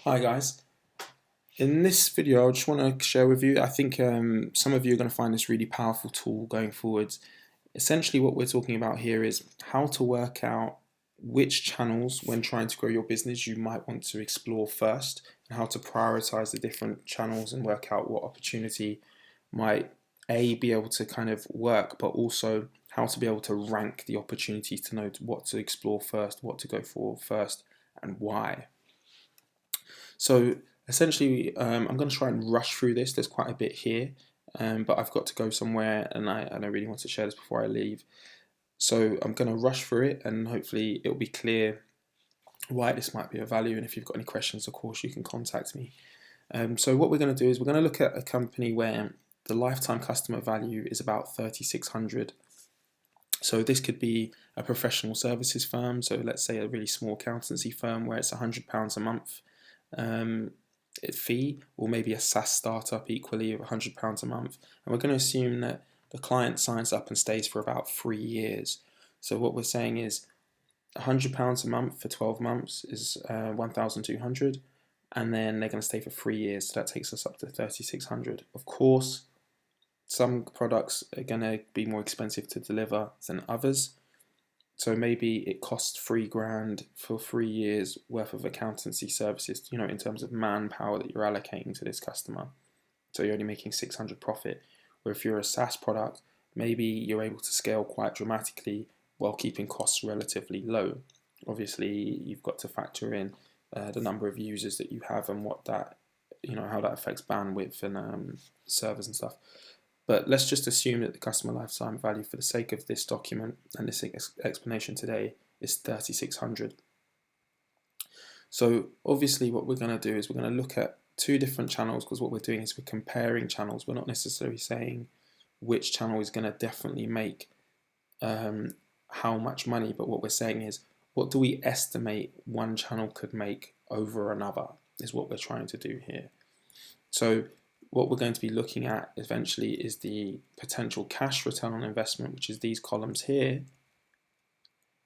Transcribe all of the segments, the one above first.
Hi guys. In this video, I just want to share with you, I think some of you are going to find this really powerful tool going forwards. Essentially what we're talking about here is how to work out which channels when trying to grow your business you might want to explore first, and how to prioritize the different channels and work out what opportunity might be able to kind of work, but also how to be able to rank the opportunities to know what to explore first, what to go for first, and why. So essentially, I'm going to try and rush through this. There's quite a bit here, but I've got to go somewhere, and I don't really want to share this before I leave. So I'm going to rush through it, and hopefully it'll be clear why this might be of value. And if you've got any questions, of course, you can contact me. So what we're going to do is we're going to look at a company where the lifetime customer value is about 3,600. So this could be a professional services firm. So let's say a really small accountancy firm where it's £100 a month fee, or maybe a SaaS startup equally of £100 a month. And we're going to assume that the client signs up and stays for about 3 years. So what we're saying is £100 a month for 12 months is 1,200, and then they're going to stay for 3 years. So that takes us up to 3,600. Of course, some products are going to be more expensive to deliver than others. So maybe it costs £3,000 for 3 years worth of accountancy services, in terms of manpower that you're allocating to this customer. So you're only making 600 profit. Or if you're a SaaS product, maybe you're able to scale quite dramatically while keeping costs relatively low. Obviously, you've got to factor in the number of users that you have and what that, how that affects bandwidth and servers and stuff. But let's just assume that the customer lifetime value for the sake of this document and this explanation today is 3,600. So obviously what we're going to do is we're going to look at two different channels, because what we're doing is we're comparing channels. We're not necessarily saying which channel is going to definitely make how much money, but what we're saying is what do we estimate one channel could make over another is what we're trying to do here. So what we're going to be looking at eventually is the potential cash return on investment, which is these columns here.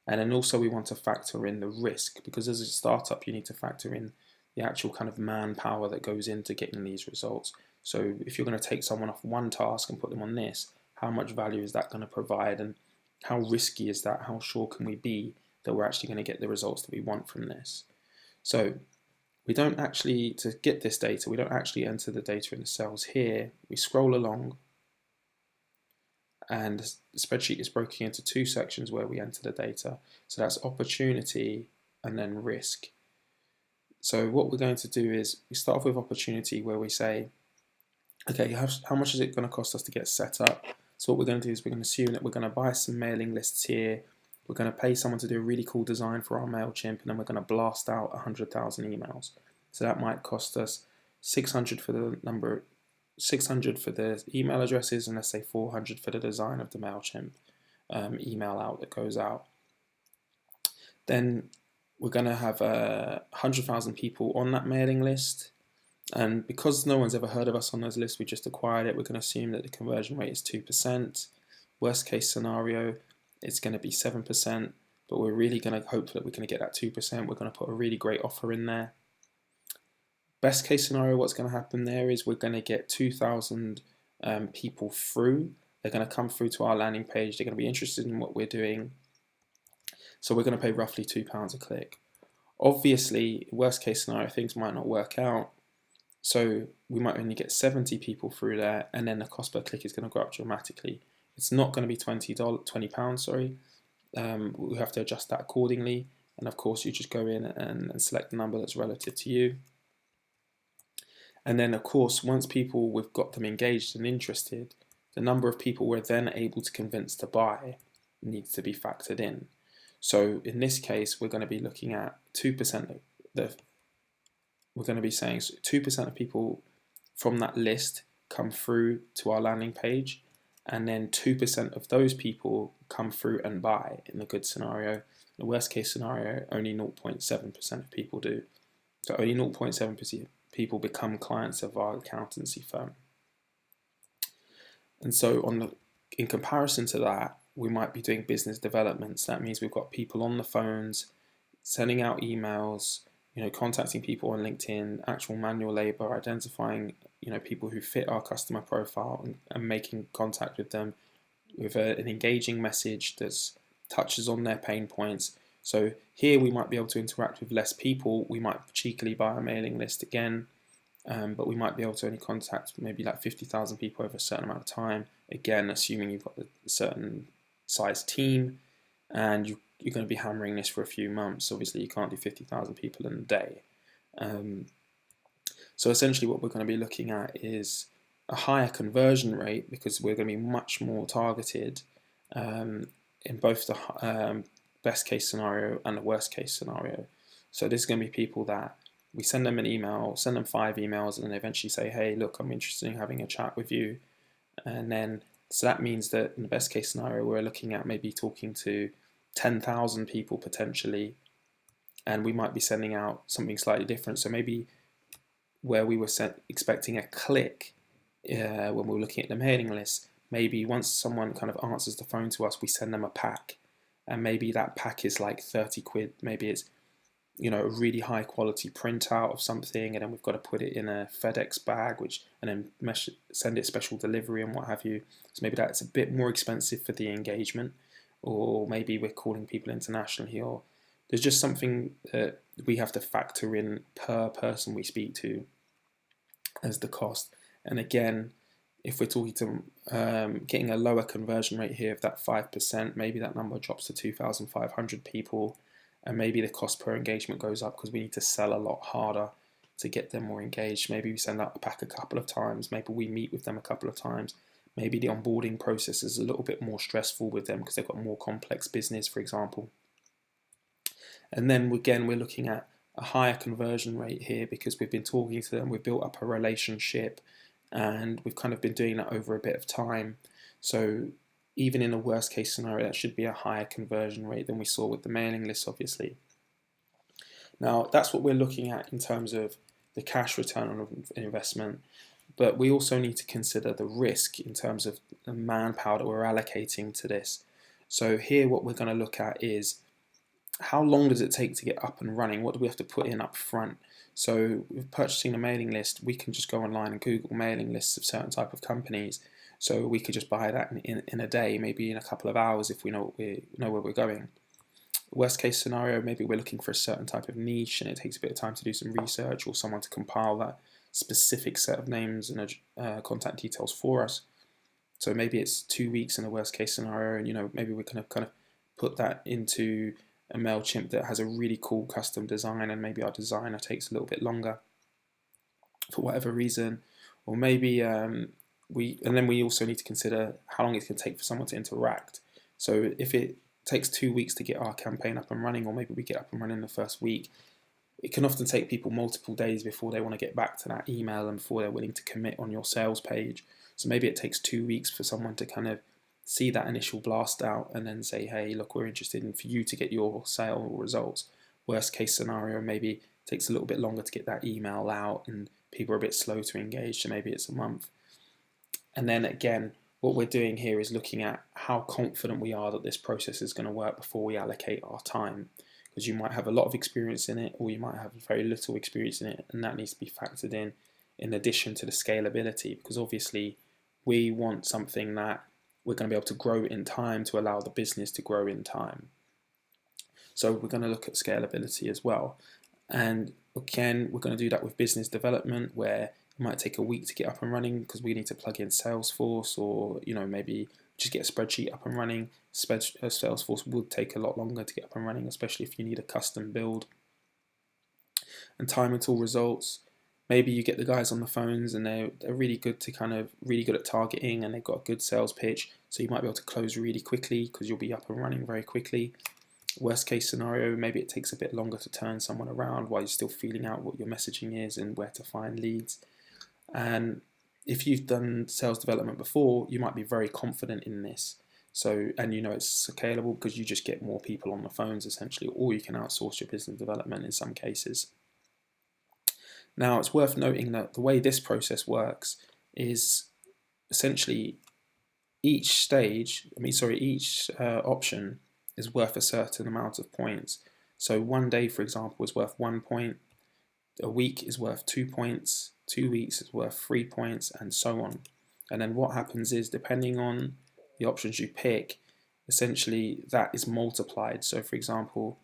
And then also we want to factor in the risk, because as a startup you need to factor in the actual kind of manpower that goes into getting these results. So if you're going to take someone off one task and put them on this, how much value is that going to provide, and how risky is that? How sure can we be that we're actually going to get the results that we want from this? So we don't actually, to get this data, we don't actually enter the data in the cells here. We scroll along, and the spreadsheet is broken into two sections where we enter the data. So that's opportunity and then risk. So what we're going to do is we start off with opportunity, where we say, okay, how much is it going to cost us to get set up? So what we're going to do is we're going to assume that we're going to buy some mailing lists here. We're going to pay someone to do a really cool design for our MailChimp, and then we're going to blast out 100,000 emails. So that might cost us 600 for the number, 600 for the email addresses, and let's say 400 for the design of the MailChimp email out that goes out. Then we're going to have 100,000 people on that mailing list. And because no one's ever heard of us on those lists, we just acquired it, we're going to assume that the conversion rate is 2%. Worst case scenario, it's going to be 7%, but we're really going to hope that we're going to get that 2%. We're going to put a really great offer in there. Best case scenario, what's going to happen there is we're going to get 2,000 people through. They're going to come through to our landing page. They're going to be interested in what we're doing. So we're going to pay roughly £2 a click. Obviously, worst case scenario, things might not work out. So we might only get 70 people through there, and then the cost per click is going to go up dramatically. It's not going to be £20, sorry. We have to adjust that accordingly. And of course, you just go in and select the number that's relative to you. And then of course, once we've got them engaged and interested, the number of people we're then able to convince to buy needs to be factored in. So in this case, we're going to be looking at 2%. We're going to be saying 2% of people from that list come through to our landing page, and then 2% of those people come through and buy in the good scenario. In the worst case scenario, only 0.7% of people do. So only 0.7% people become clients of our accountancy firm. And so in comparison to that, we might be doing business development. So that means we've got people on the phones, sending out emails, contacting people on LinkedIn, actual manual labor, identifying, people who fit our customer profile, and making contact with them with an engaging message that touches on their pain points. So here we might be able to interact with less people. We might cheekily buy a mailing list again, but we might be able to only contact maybe like 50,000 people over a certain amount of time. Again, assuming you've got a certain size team, and you're going to be hammering this for a few months. Obviously, you can't do 50,000 people in a day. So essentially what we're going to be looking at is a higher conversion rate, because we're going to be much more targeted in both the best case scenario and the worst case scenario. So this is going to be people that we send them an email, send them 5 emails, and then eventually say, hey, look, I'm interested in having a chat with you. And then, so that means that in the best case scenario, we're looking at maybe talking to 10,000 people potentially, and we might be sending out something slightly different. So maybe where we were expecting a click when we were looking at the mailing list, maybe once someone kind of answers the phone to us, we send them a pack, and maybe that pack is like 30 quid. Maybe it's a really high quality printout of something, and then we've got to put it in a FedEx bag, and then send it special delivery and what have you. So maybe that's a bit more expensive for the engagement, or maybe we're calling people internationally, or there's just something that we have to factor in per person we speak to as the cost. And again, if we're talking to getting a lower conversion rate here of that 5%, maybe that number drops to 2,500 people, and maybe the cost per engagement goes up because we need to sell a lot harder to get them more engaged. Maybe we send out the pack a couple of times, maybe we meet with them a couple of times, maybe the onboarding process is a little bit more stressful with them because they've got more complex business, for example. And then again, we're looking at a higher conversion rate here because we've been talking to them, we've built up a relationship, and we've kind of been doing that over a bit of time. So even in a worst case scenario, that should be a higher conversion rate than we saw with the mailing list, obviously. Now, that's what we're looking at in terms of the cash return on investment, but we also need to consider the risk in terms of the manpower that we're allocating to this. So here what we're going to look at is, how long does it take to get up and running? What do we have to put in up front? So with purchasing a mailing list, we can just go online and Google mailing lists of certain type of companies. So we could just buy that in a day, maybe in a couple of hours if we know where we're going. Worst case scenario, maybe we're looking for a certain type of niche and it takes a bit of time to do some research, or someone to compile that specific set of names and contact details for us. So maybe it's 2 weeks in the worst case scenario, and maybe we can kind of put that into a MailChimp that has a really cool custom design, and maybe our designer takes a little bit longer for whatever reason. Or maybe we also need to consider how long it's going to take for someone to interact. So if it takes 2 weeks to get our campaign up and running, or maybe we get up and running in the first week, it can often take people multiple days before they want to get back to that email and before they're willing to commit on your sales page. So maybe it takes 2 weeks for someone to kind of see that initial blast out and then say, hey, look, we're interested in for you to get your sale results. Worst case scenario, maybe it takes a little bit longer to get that email out and people are a bit slow to engage, so maybe it's a month. And then again, what we're doing here is looking at how confident we are that this process is going to work before we allocate our time. Because you might have a lot of experience in it, or you might have very little experience in it, and that needs to be factored in addition to the scalability, because obviously we want something that we're going to be able to grow in time to allow the business to grow in time. So we're going to look at scalability as well. And again, we're going to do that with business development, where it might take a week to get up and running because we need to plug in Salesforce, or maybe just get a spreadsheet up and running. Salesforce would take a lot longer to get up and running, especially if you need a custom build. And time and tool results, maybe you get the guys on the phones and they're really good at targeting, and they've got a good sales pitch, so you might be able to close really quickly because you'll be up and running very quickly. Worst case scenario, maybe it takes a bit longer to turn someone around while you're still feeling out what your messaging is and where to find leads. And if you've done sales development before, you might be very confident in this. So, and it's scalable because you just get more people on the phones essentially, or you can outsource your business development in some cases. Now, it's worth noting that the way this process works is essentially each option is worth a certain amount of points. So one day, for example, is worth 1 point, a week is worth 2 points, 2 weeks is worth 3 points, and so on. And then what happens is, depending on the options you pick, essentially that is multiplied. So for example,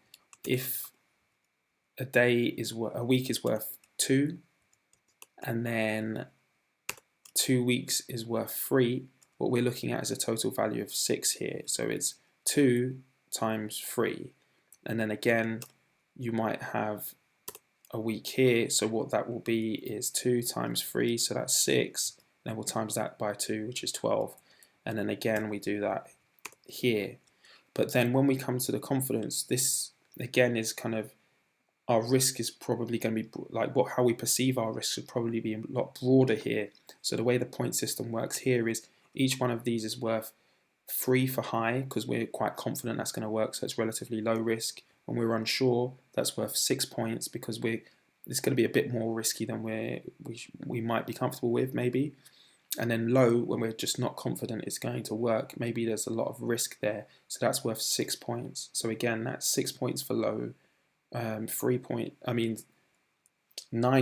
if a week is worth 2, and then 2 weeks is worth 3, what we're looking at is a total value of 6 here. So it's 2 times 3, and then again you might have a week here, so what that will be is 2 times 3, so that's 6, then we'll times that by 2, which is 12, and then again we do that here. But then when we come to the confidence, this again is kind of, our risk is probably going to be like how we perceive our risk should probably be a lot broader here. So the way the point system works here is each one of these is worth 3 for high, because we're quite confident that's going to work, so it's relatively low risk. When we're unsure, that's worth 6 points, because it's going to be a bit more risky than we might be comfortable with maybe. And then low, when we're just not confident it's going to work, maybe there's a lot of risk there, so that's worth 6 points. So again, that's 6 points for low, 9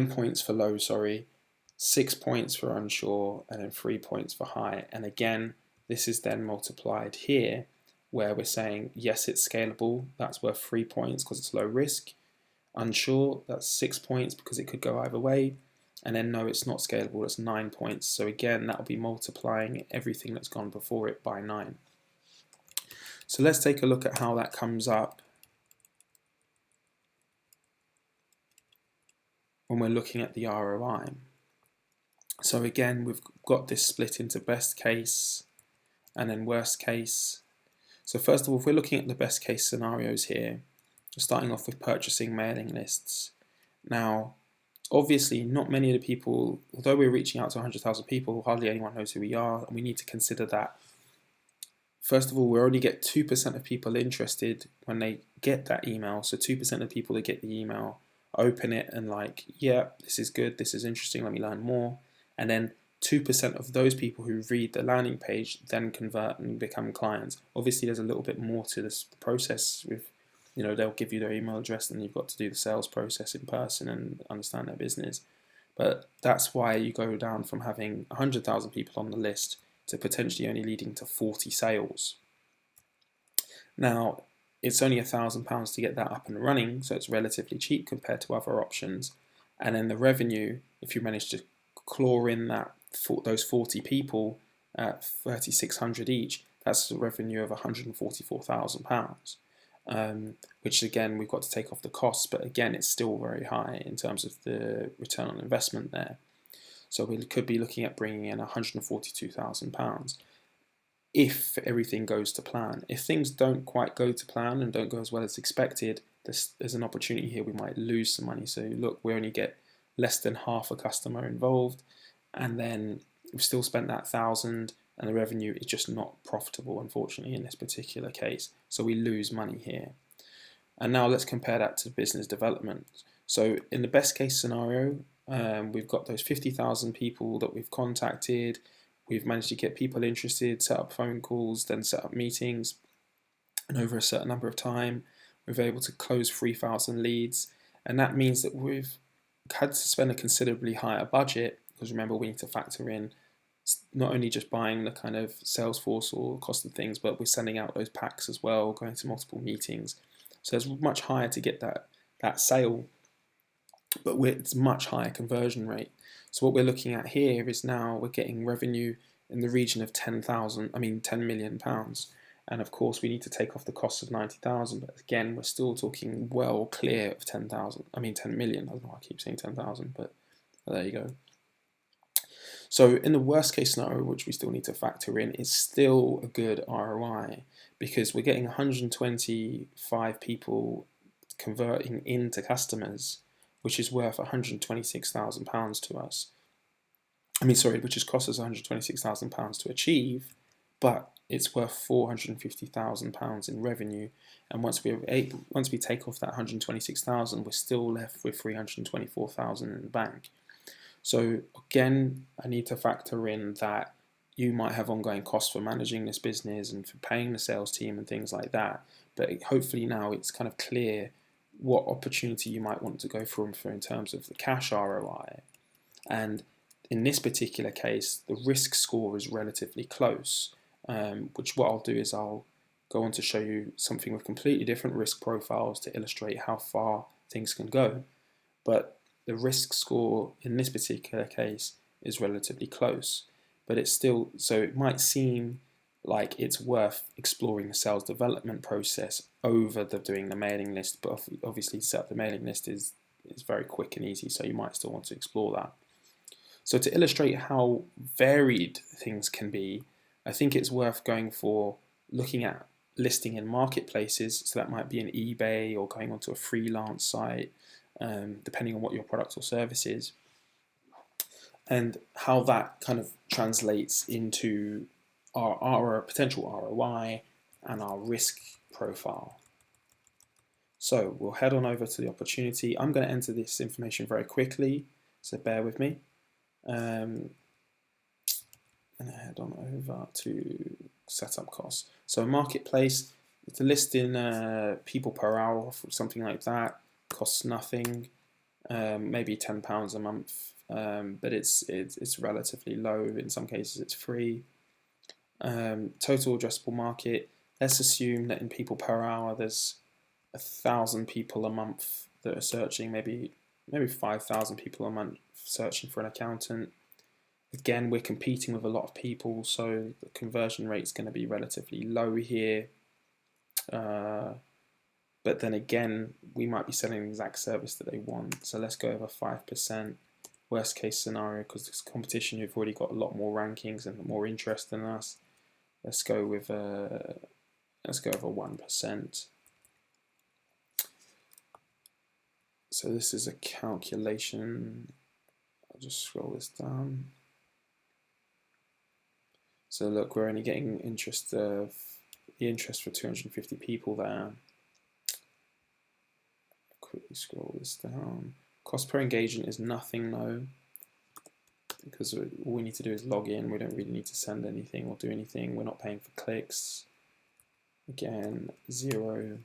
points for low, sorry, 6 points for unsure, and then 3 points for high. And again, this is then multiplied here, where we're saying yes, it's scalable, that's worth 3 points because it's low risk. Unsure, that's 6 points because it could go either way. And then no, it's not scalable, that's 9 points. So again, that'll be multiplying everything that's gone before it by 9. So let's take a look at how that comes up when we're looking at the ROI. So again, we've got this split into best case and then worst case. So first of all, if we're looking at the best case scenarios here, starting off with purchasing mailing lists. Now, obviously, not many of the people, although we're reaching out to 100,000 people, hardly anyone knows who we are, and we need to consider that. First of all, we only get 2% of people interested when they get that email. So 2% of people that get the email open it and like, yeah, this is good, this is interesting, let me learn more. And then 2% of those people who read the landing page then convert and become clients. Obviously, there's a little bit more to this process with, they'll give you their email address and you've got to do the sales process in person and understand their business. But that's why you go down from having 100,000 people on the list to potentially only leading to 40 sales. Now, it's only £1,000 to get that up and running, so it's relatively cheap compared to other options. And then the revenue, if you manage to claw in those 40 people at £3,600 each, that's a revenue of £144,000. Which again, we've got to take off the costs, but again, it's still very high in terms of the return on investment there. So we could be looking at bringing in £142,000 if everything goes to plan. If things don't quite go to plan and don't go as well as expected, there's an opportunity here we might lose some money. So look, we only get less than half a customer involved, and then we've still spent that 1,000, and the revenue is just not profitable, unfortunately, in this particular case. So we lose money here. And now let's compare that to business development. So in the best case scenario, we've got those 50,000 people that we've contacted. We've managed to get people interested, set up phone calls, then set up meetings. And over a certain number of time, we've been able to close 3,000 leads. And that means that we've had to spend a considerably higher budget, because remember, we need to factor in not only just buying the kind of Salesforce or cost of things, but we're sending out those packs as well, going to multiple meetings. So it's much higher to get that sale, but it's much higher conversion rate. So what we're looking at here is now we're getting revenue in the region of £10 million. And of course, we need to take off the cost of 90,000. But again, we're still talking well clear of 10 million. I don't know why I keep saying 10,000, but there you go. So in the worst case scenario, which we still need to factor in, is still a good ROI, because we're getting 125 people converting into customers, which is worth £126,000 to us. Which has cost us £126,000 to achieve, but it's worth £450,000 in revenue. And once we take off that 126,000, we're still left with 324,000 in the bank. So again, I need to factor in that you might have ongoing costs for managing this business and for paying the sales team and things like that. But hopefully now it's kind of clear what opportunity you might want to go for in terms of the cash ROI. And in this particular case, the risk score is relatively close, which what I'll do is I'll go on to show you something with completely different risk profiles to illustrate how far things can go. But the risk score in this particular case is relatively close, but it's still, so it might seem like it's worth exploring the sales development process over doing the mailing list, but obviously set up the mailing list is very quick and easy, so you might still want to explore that. So to illustrate how varied things can be, I think it's worth going for looking at listing in marketplaces, so that might be an eBay or going onto a freelance site, depending on what your product or service is, and how that kind of translates into our potential ROI and our risk profile. So we'll head on over to the opportunity. I'm going to enter this information very quickly, so bear with me. And head on over to setup costs. So marketplace, to list in people per hour or something like that costs nothing, maybe £10 a month, but it's relatively low. In some cases, it's free. Total addressable market. Let's assume that in people per hour, there's 1,000 people a month that are searching, maybe 5,000 people a month searching for an accountant. Again, we're competing with a lot of people, so the conversion rate is going to be relatively low here. But then again, we might be selling the exact service that they want. So let's go over 5%. Worst case scenario, because this competition, you've already got a lot more rankings and more interest than us. Let's go with over 1%. So this is a calculation. I'll just scroll this down. So look, we're only getting the interest for 250 people there. Quickly scroll this down. Cost per engagement is nothing though, because all we need to do is log in. We don't really need to send anything or do anything. We're not paying for clicks. Again, 0.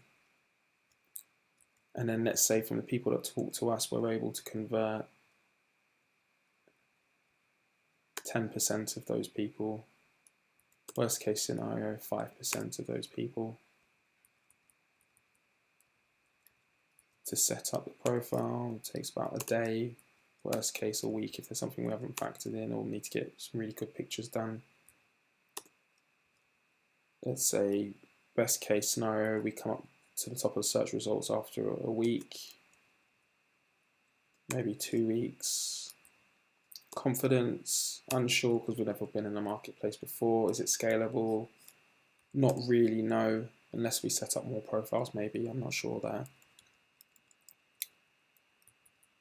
And then let's say from the people that talk to us, we're able to convert 10% of those people. Worst case scenario, 5% of those people. To set up the profile, it takes about a day. Worst case, a week if there's something we haven't factored in or need to get some really good pictures done. Let's say best case scenario, we come up to the top of the search results after a week, maybe 2 weeks. Confidence, unsure because we've never been in a marketplace before. Is it scalable? Not really, no, unless we set up more profiles maybe, I'm not sure there.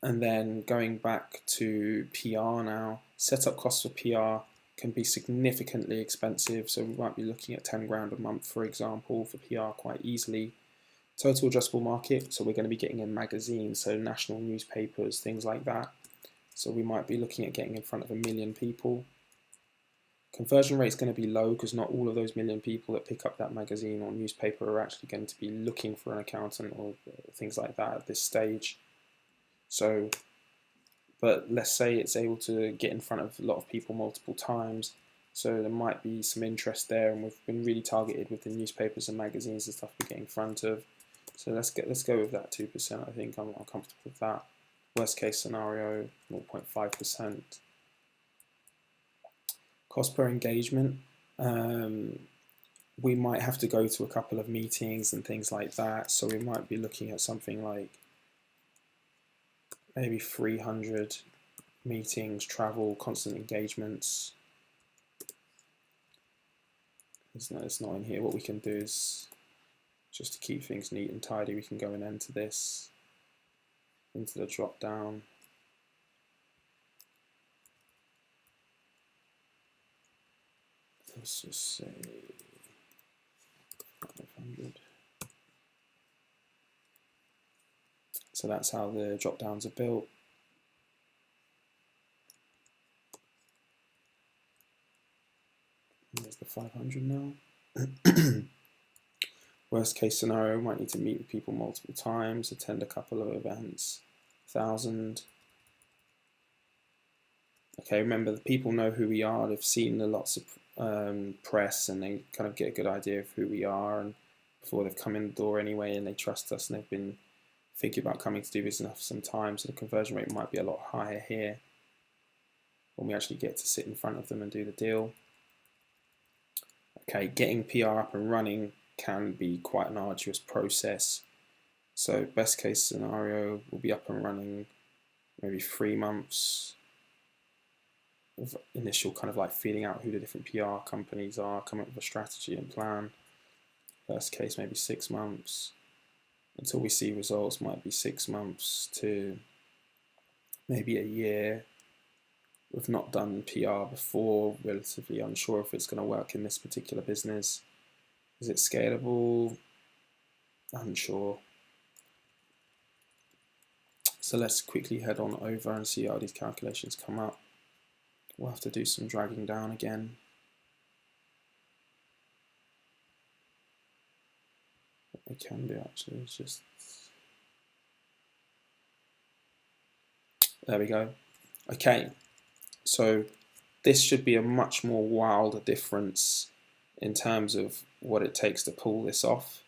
And then going back to PR now, setup costs for PR can be significantly expensive, so we might be looking at 10 grand a month, for example, for PR quite easily. Total addressable market, so we're going to be getting in magazines, so national newspapers, things like that. So we might be looking at getting in front of 1 million people. Conversion rate is going to be low because not all of those 1 million people that pick up that magazine or newspaper are actually going to be looking for an accountant or things like that at this stage. So, but let's say it's able to get in front of a lot of people multiple times, so there might be some interest there, and we've been really targeted with the newspapers and magazines and stuff we get in front of. So let's go with that 2%. I think I'm comfortable with that. Worst case scenario, 0.5%. Cost per engagement. We might have to go to a couple of meetings and things like that, so we might be looking at something like maybe 300 meetings, travel, constant engagements. It's not in here. What we can do is, just to keep things neat and tidy, we can go and enter this into the drop down. Let's just say 500. So that's how the drop downs are built. And there's the 500 now. Worst case scenario, might need to meet with people multiple times, attend a couple of events, 1,000. Okay, remember the people know who we are, they've seen the lots of press, and they kind of get a good idea of who we are, and before they've come in the door anyway, and they trust us, and they've been thinking about coming to do business for some time, so the conversion rate might be a lot higher here when we actually get to sit in front of them and do the deal. Okay, getting PR up and running can be quite an arduous process. So best case scenario, will be up and running maybe 3 months of initial kind of like feeling out who the different PR companies are, coming up with a strategy and plan. Worst case, maybe 6 months. Until we see results, might be 6 months to maybe a year. We've not done PR before, relatively unsure if it's going to work in this particular business. Is it scalable? Unsure. So let's quickly head on over and see how these calculations come up. We'll have to do some dragging down again. What we can do actually is just... There we go. Okay, so this should be a much more wilder difference in terms of what it takes to pull this off.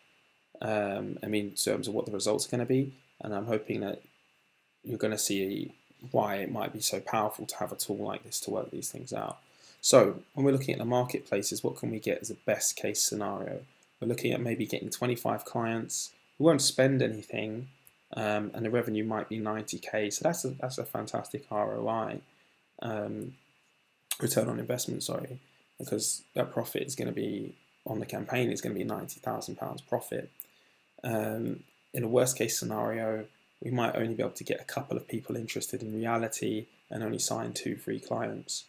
I mean, in terms of what the results are going to be, and I'm hoping that you're going to see why it might be so powerful to have a tool like this to work these things out. So when we're looking at the marketplaces, what can we get as a best case scenario? We're looking at maybe getting 25 clients. We won't spend anything, and the revenue might be 90k. So that's a fantastic ROI, return on investment. Sorry, because that profit is going to be on the campaign is going to be £90,000 profit. In a worst case scenario, we might only be able to get a couple of people interested in reality and only sign 2-3 clients.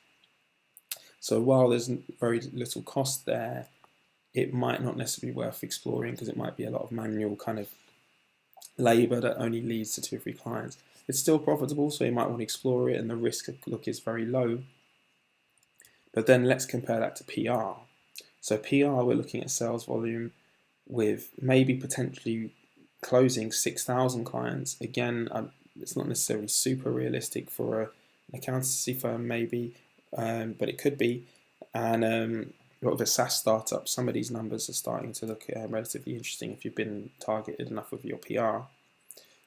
So while there's very little cost there, it might not necessarily be worth exploring because it might be a lot of manual kind of labour that only leads to 2 or 3 clients. It's still profitable, so you might want to explore it, and the risk look is very low. But then let's compare that to PR. So PR, we're looking at sales volume with maybe potentially closing 6,000 clients. Again, it's not necessarily super realistic for an accountancy firm maybe, but it could be. And a lot of a SaaS startup, some of these numbers are starting to look relatively interesting if you've been targeted enough with your PR.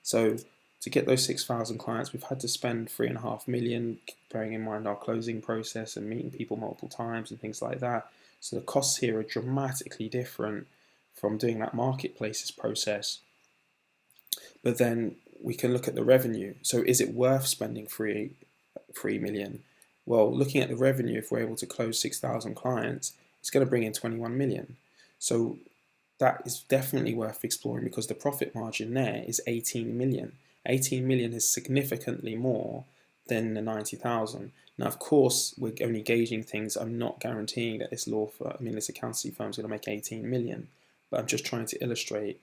So to get those 6,000 clients, we've had to spend 3.5 million, bearing in mind our closing process and meeting people multiple times and things like that. So the costs here are dramatically different from doing that marketplaces process. But then we can look at the revenue. So is it worth spending 3 million? Well, looking at the revenue, if we're able to close 6,000 clients, it's going to bring in 21 million. So that is definitely worth exploring because the profit margin there is 18 million. 18 million is significantly more than the 90,000. Now, of course, we're only gauging things. I'm not guaranteeing that this this accountancy firm is going to make 18 million, but I'm just trying to illustrate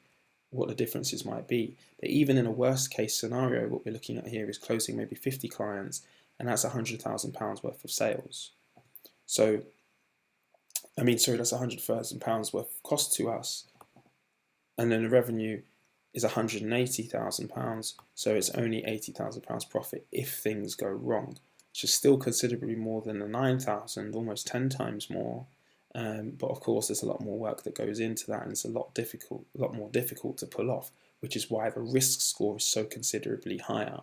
what the differences might be. But even in a worst case scenario, what we're looking at here is closing maybe 50 clients, and that's £100,000 worth of sales. So, that's £100,000 worth of cost to us, and then the revenue is £180,000, so it's only £80,000 profit if things go wrong, which is still considerably more than the 9,000, almost 10 times more. But of course, there's a lot more work that goes into that, and it's a lot more difficult to pull off, which is why the risk score is so considerably higher.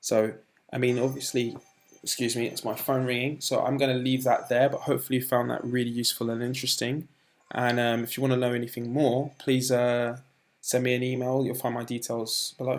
So, obviously, excuse me, it's my phone ringing, so I'm going to leave that there, but hopefully you found that really useful and interesting. And if you want to know anything more, please send me an email. You'll find my details below.